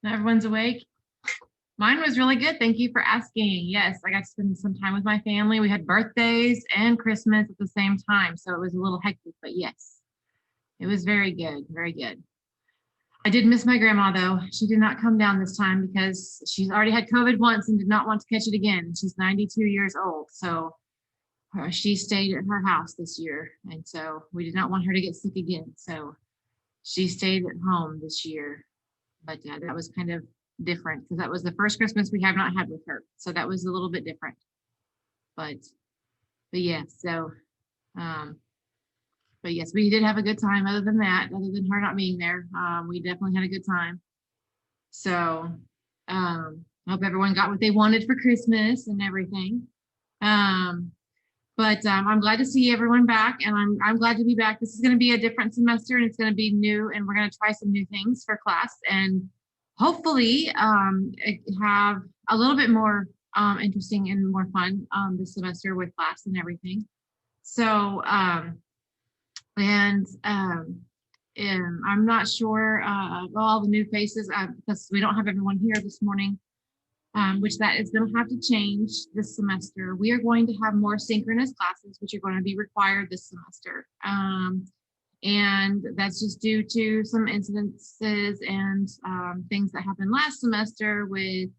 Everyone's awake. Mine was really good. Thank you for asking. Yes, I got to spend some time with my family. We had birthdays and Christmas at the same time, so it was a little hectic, but yes, it was very good. Very good. I did miss my grandma though. She did not come down this time because she's already had COVID once and did not want to catch it again. She's 92 years old, so she stayed at her house this year, and so we did not want her to get sick again. So she stayed at home this year, but that was kind of different because that was the first Christmas we have not had with her. So that was a little bit different. But but yeah, so um but yes, we did have a good time other than that, other than her not being there. We definitely had a good time. So I hope everyone got what they wanted for Christmas and everything. Um but I'm glad to see everyone back, and I'm glad to be back. This is going to be a different semester, and it's going to be new, and we're going to try some new things for class, and hopefully have a little bit more interesting and more fun this semester with class and everything. So and I'm not sure all the new faces because we don't have everyone here this morning, which that is going to have to change this semester. We are going to have more synchronous classes, which are going to be required this semester. And that's just due to some incidences and things that happened last semester with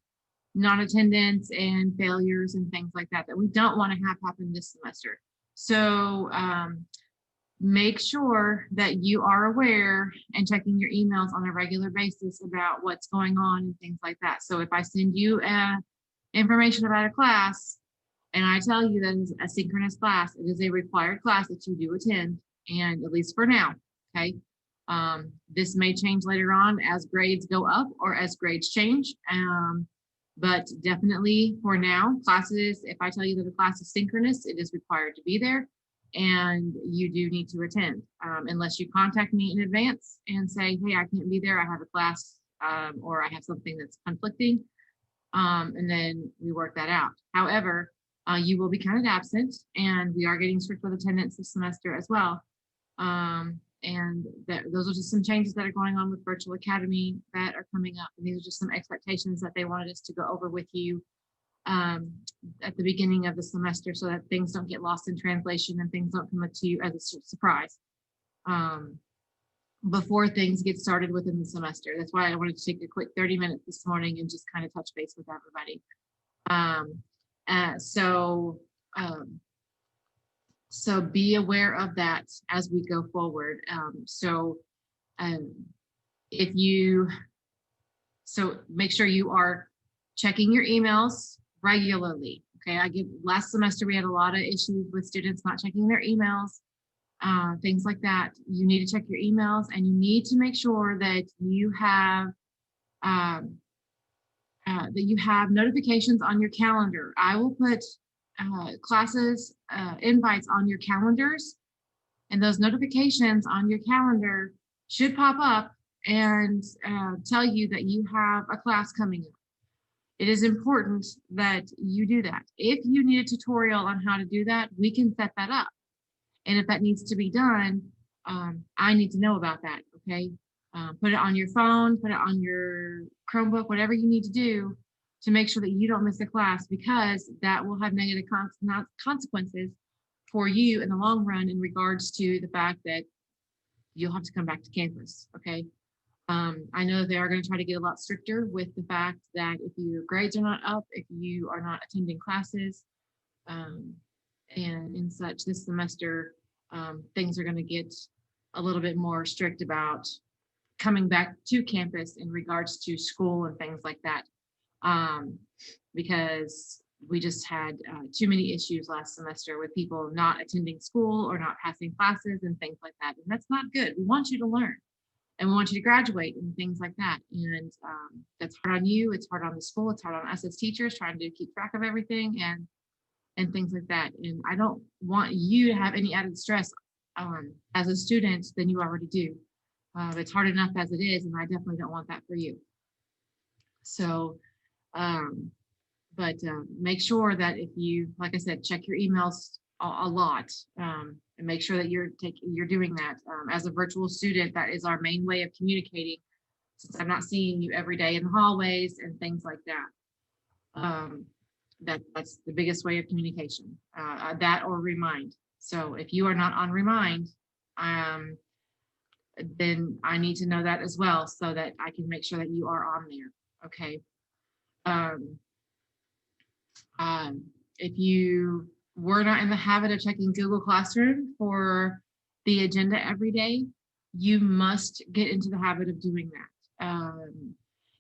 non-attendance and failures and things like that we don't want to have happen this semester. So make sure that you are aware and checking your emails on a regular basis about what's going on and things like that. So if I send you information about a class and I tell you that it's a synchronous class, it is a required class that you do attend, and at least for now, okay? This may change later on as grades go up or as grades change, but definitely for now, classes, if I tell you that a class is synchronous, it is required to be there, and you do need to attend, unless you contact me in advance and say, hey, I can't be there, I have a class, or I have something that's conflicting, and then we work that out. However, you will be counted absent, and we are getting strict with attendance this semester as well. And those are just some changes that are going on with Virtual Academy that are coming up. And these are just some expectations that they wanted us to go over with you at the beginning of the semester so that things don't get lost in translation and things don't come up to you as a surprise before things get started within the semester. That's why I wanted to take a quick 30 minutes this morning and just kind of touch base with everybody. So be aware of that as we go forward. If you, so make sure you are checking your emails regularly. Okay, last semester we had a lot of issues with students not checking their emails, things like that. You need to check your emails, and you need to make sure that you have notifications on your calendar. I will put classes invites on your calendars, and those notifications on your calendar should pop up and tell you that you have a class coming up. It is important that you do that. If you need a tutorial on how to do that, we can set that up. And if that needs to be done, I need to know about that, okay? Put it on your phone, put it on your Chromebook, whatever you need to do to make sure that you don't miss a class, because that will have negative consequences for you in the long run in regards to the fact that you'll have to come back to campus, okay? I know they are going to try to get a lot stricter with the fact that if your grades are not up, if you are not attending classes, and such this semester, things are going to get a little bit more strict about coming back to campus in regards to school and things like that, because we just had too many issues last semester with people not attending school or not passing classes and things like that. And that's not good. We want you to learn, and we want you to graduate and things like that. And that's hard on you. It's hard on the school. It's hard on us as teachers trying to keep track of everything and things like that. And I don't want you to have any added stress as a student than you already do. It's hard enough as it is, and I definitely don't want that for you. So, make sure that if you, like I said, check your emails a lot, and make sure that you're doing that. As a virtual student, that is our main way of communicating since I'm not seeing you every day in the hallways and things like that. That's the biggest way of communication, that or Remind. So if you are not on Remind, then I need to know that as well so that I can make sure that you are on there. Okay. If you were not in the habit of checking Google Classroom for the agenda every day, you must get into the habit of doing that.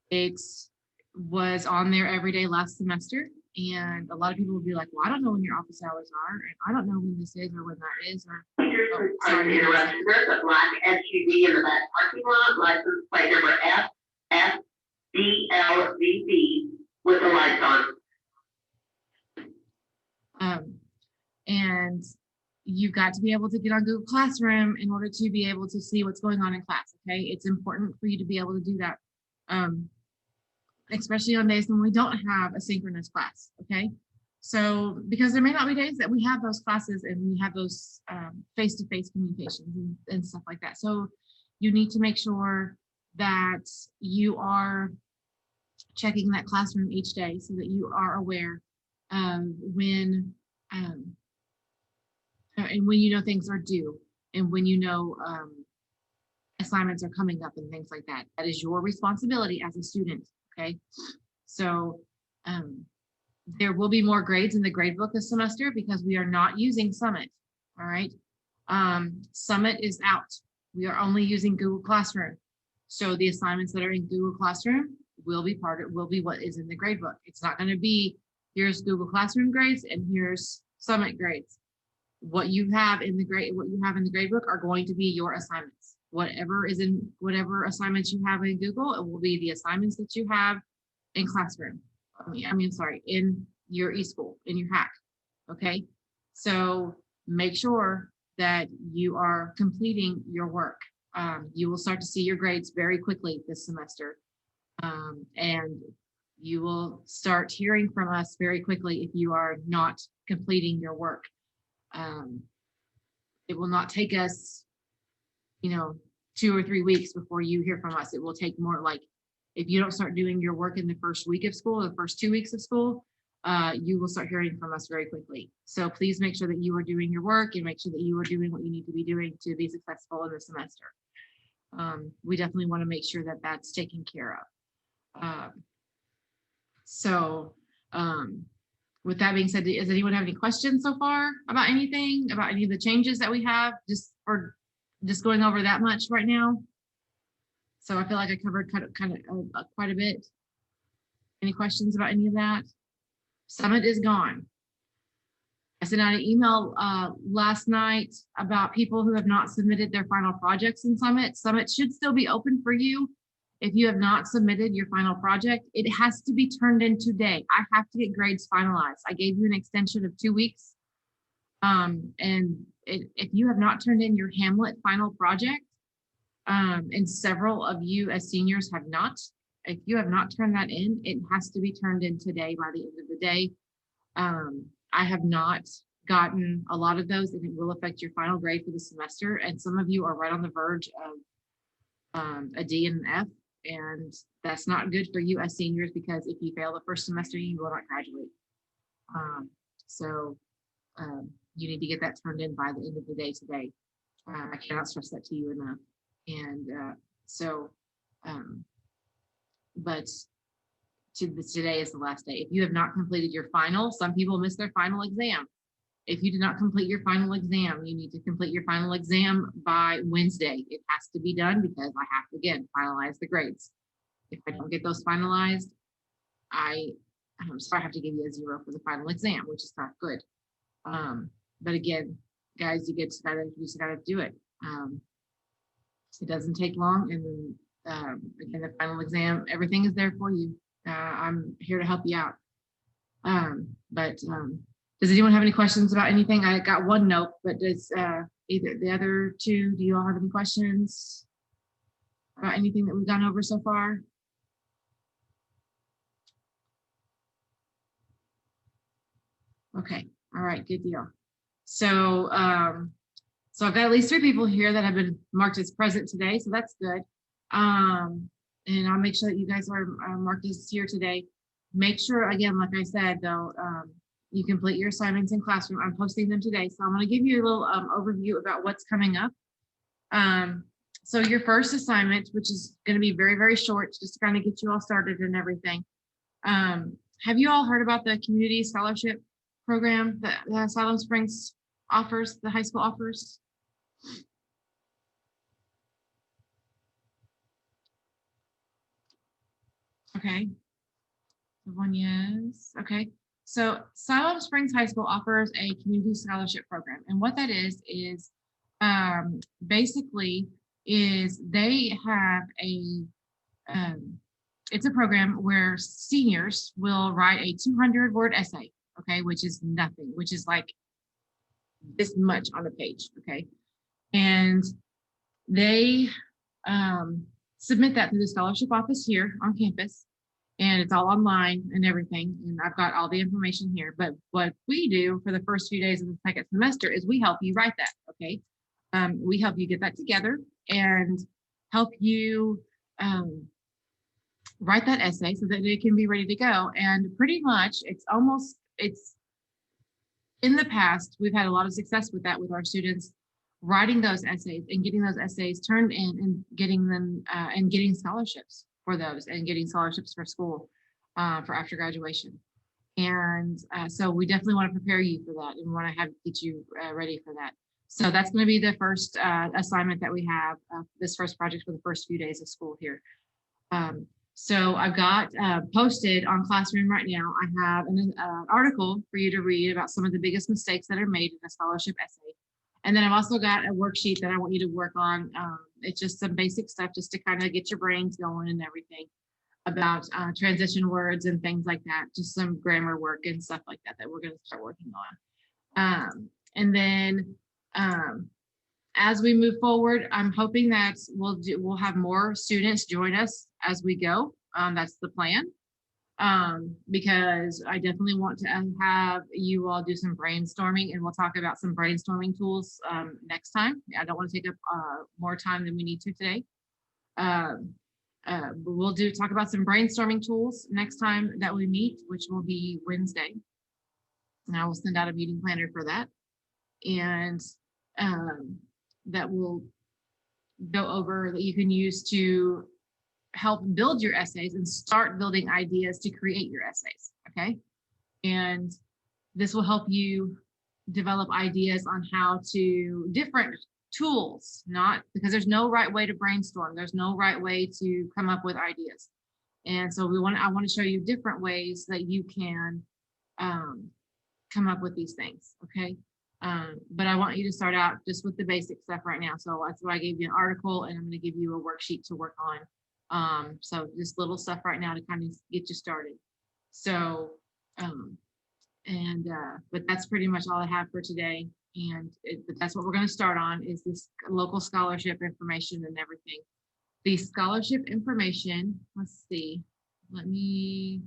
It was on there every day last semester, and a lot of people will be like, well, I don't know when your office hours are, and I don't know when this is or when that is. Or, sorry to interrupt. There's a black SUV in the back parking lot, license plate number FSDLVB with the lights on. And you've got to be able to get on Google Classroom in order to be able to see what's going on in class. Okay, it's important for you to be able to do that, especially on days when we don't have a synchronous class. Okay, so because there may not be days that we have those classes and we have those face-to-face communications and stuff like that. So you need to make sure that you are checking that classroom each day so that you are aware when and when you know things are due, and when you know assignments are coming up and things like that. That is your responsibility as a student. Okay, so there will be more grades in the grade book this semester because we are not using Summit. All right, Summit is out. We are only using Google Classroom. So the assignments that are in Google Classroom will be what is in the grade book. It's not going to be here's Google Classroom grades and here's Summit grades. What you have in the grade book are going to be your assignments. Whatever assignments you have in Google, it will be the assignments that you have in Classroom. In your eSchool, in your hack. Okay, so make sure that you are completing your work. You will start to see your grades very quickly this semester, and you will start hearing from us very quickly if you are not completing your work. It will not take us, 2 or 3 weeks before you hear from us. It will take more, like, if you don't start doing your work in the first week of school, the first 2 weeks of school, you will start hearing from us very quickly. So please make sure that you are doing your work and make sure that you are doing what you need to be doing to be successful in the semester. We definitely want to make sure that that's taken care of. With that being said, does anyone have any questions so far about anything, about any of the changes that we have, just going over that much right now? So I feel like I covered quite a bit. Any questions about any of that? Summit is gone. I sent out an email last night about people who have not submitted their final projects in Summit. Summit should still be open for you. If you have not submitted your final project, it has to be turned in today. I have to get grades finalized. I gave you an extension of 2 weeks. If you have not turned in your Hamlet final project, and several of you as seniors have not, if you have not turned that in, it has to be turned in today by the end of the day. I have not gotten a lot of those, and it will affect your final grade for the semester. And some of you are right on the verge of a D and an F. And that's not good for you as seniors, because if you fail the first semester, you will not graduate. You need to get that turned in by the end of the day today. I cannot stress that to you enough. And today is the last day. If you have not completed your final, some people miss their final exam. If you did not complete your final exam, you need to complete your final exam by Wednesday. It has to be done because I have to, again, finalize the grades. If I don't get those finalized, I'm sorry, I have to give you a 0 for the final exam, which is not good. But again, guys, you just gotta do it. It doesn't take long, and then again, the final exam, everything is there for you. I'm here to help you out. Does anyone have any questions about anything? I got one note, but does either the other two, do you all have any questions about anything that we've gone over so far? Okay, all right, good deal. So I've got at least 3 people here that have been marked as present today, so that's good. and I'll make sure that you guys are marked as here today. Make sure, again, like I said, though, you complete your assignments in classroom. I'm posting them today. So I'm going to give you a little overview about what's coming up. So your first assignment, which is going to be very, very short, just to kind of get you all started and everything. Have you all heard about the community scholarship program that Siloam Springs offers, the high school offers? Okay. One yes. Okay. So Siloam Springs High School offers a community scholarship program. And what that is basically is they have it's a program where seniors will write a 200-word essay, okay, which is nothing, which is like this much on a page, okay? And they submit that to the scholarship office here on campus, and it's all online and everything. And I've got all the information here. But what we do for the first few days of the second semester is we help you write that, okay? We help you get that together and help you write that essay so that it can be ready to go. And pretty much it's in the past, we've had a lot of success with that with our students writing those essays and getting those essays turned in and getting them and getting scholarships for those and getting scholarships for school for after graduation. And so we definitely want to prepare you for that and want to get you ready for that. So that's going to be the first assignment that we have, this first project for the first few days of school here. So I've got posted on Classroom right now, I have an article for you to read about some of the biggest mistakes that are made in a scholarship essay. And then I've also got a worksheet that I want you to work on. It's just some basic stuff just to kind of get your brains going and everything about transition words and things like that. Just some grammar work and stuff like that that we're going to start working on. And then as we move forward, I'm hoping that we'll have more students join us as we go. That's the plan. Because I definitely want to have you all do some brainstorming, and we'll talk about some brainstorming tools next time. I don't want to take up more time than we need to today. But we'll talk about some brainstorming tools next time that we meet, which will be Wednesday. And I will send out a meeting planner for that. And that will go over that you can use to help build your essays and start building ideas to create your essays, okay? And this will help you develop ideas on how to different tools, not because there's no right way to brainstorm. There's no right way to come up with ideas. And so I want to show you different ways that you can come up with these things, okay? But I want you to start out just with the basic stuff right now. So that's why I gave you an article, and I'm going to give you a worksheet to work on. So just little stuff right now to kind of get you started. So, but that's pretty much all I have for today. And but that's what we're going to start on is this local scholarship information and everything. The scholarship information, let's see, let me,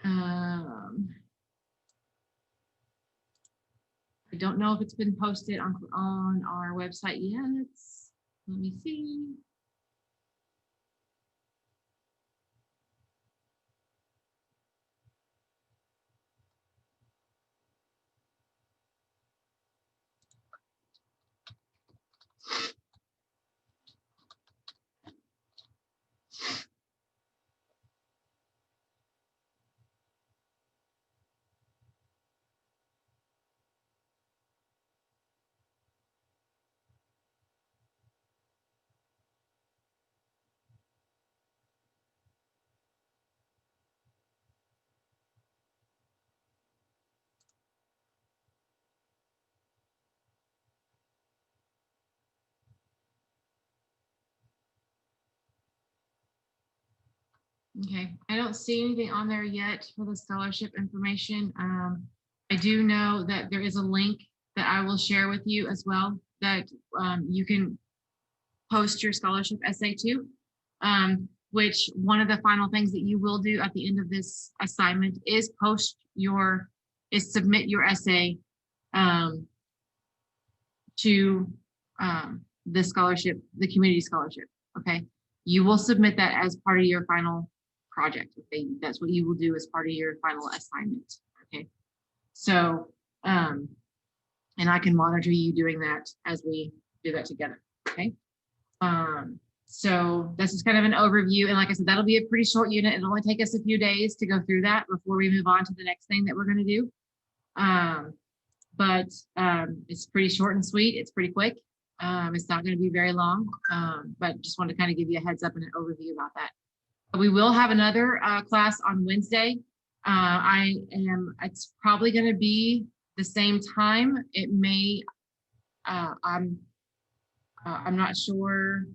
I don't know if it's been posted on our website yet. Let me see. Okay, I don't see anything on there yet for the scholarship information. I do know that there is a link that I will share with you as well that you can post your scholarship essay to, which one of the final things that you will do at the end of this assignment is submit your essay to the scholarship, the community scholarship. Okay, you will submit that as part of your final project. Okay, that's what you will do as part of your final assignment. Okay, so and I can monitor you doing that as we do that together. Okay. So this is kind of an overview. And like I said, that'll be a pretty short unit. It'll only take us a few days to go through that before we move on to the next thing that we're going to do. But it's pretty short and sweet. It's pretty quick. It's not going to be very long, but just wanted to kind of give you a heads up and an overview about that. We will have another class on Wednesday. It's probably going to be the same time. It may, I'm not sure.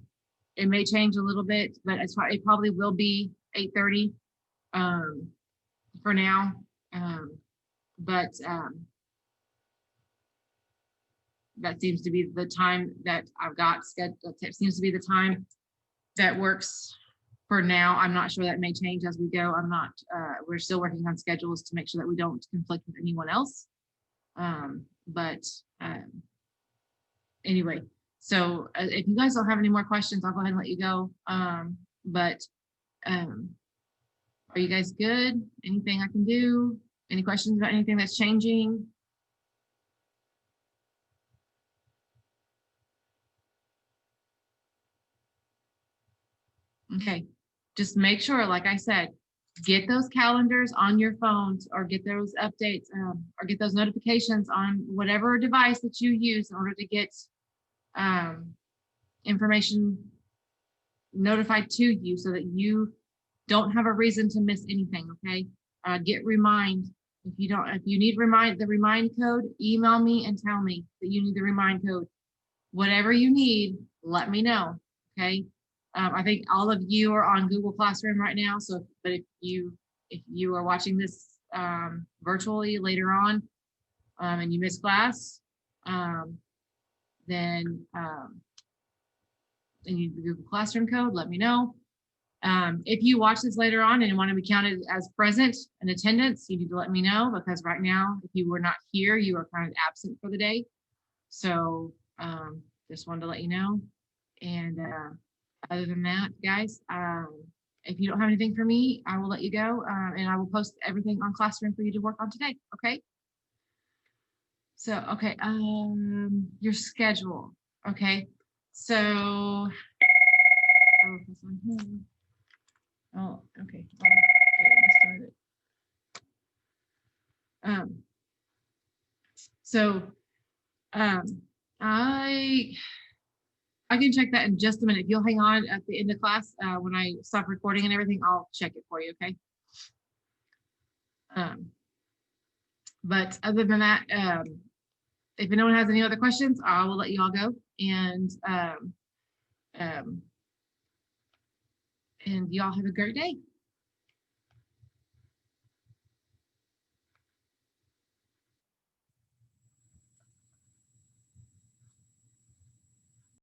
It may change a little bit, but it probably will be 8:30 for now. That seems to be the time that I've got scheduled. That seems to be the time that works for now. I'm not sure, that may change as we go. We're still working on schedules to make sure that we don't conflict with anyone else. Anyway, so if you guys don't have any more questions, I'll go ahead and let you go. Are you guys good? Anything I can do? Any questions about anything that's changing? Okay, just make sure, like I said, get those calendars on your phones, or get those updates, or get those notifications on whatever device that you use in order to get information notified to you, so that you don't have a reason to miss anything. Okay, get remind. If you need the remind code, email me and tell me that you need the remind code. Whatever you need, let me know. Okay. I think all of you are on Google Classroom right now. So, but if you are watching this virtually later on, and you miss class, then you need the Google Classroom code, let me know. If you watch this later on and want to be counted as present in attendance, you need to let me know, because right now, if you were not here, you are kind of absent for the day. So just wanted to let you know. And other than that, guys, if you don't have anything for me, I will let you go, and I will post everything on Classroom for you to work on today. Okay. So, okay, your schedule. Okay. So, oh, okay. I can check that in just a minute. If you'll hang on at the end of class, when I stop recording and everything, I'll check it for you, okay? But other than that, if anyone has any other questions, I will let you all go. And y'all have a great day.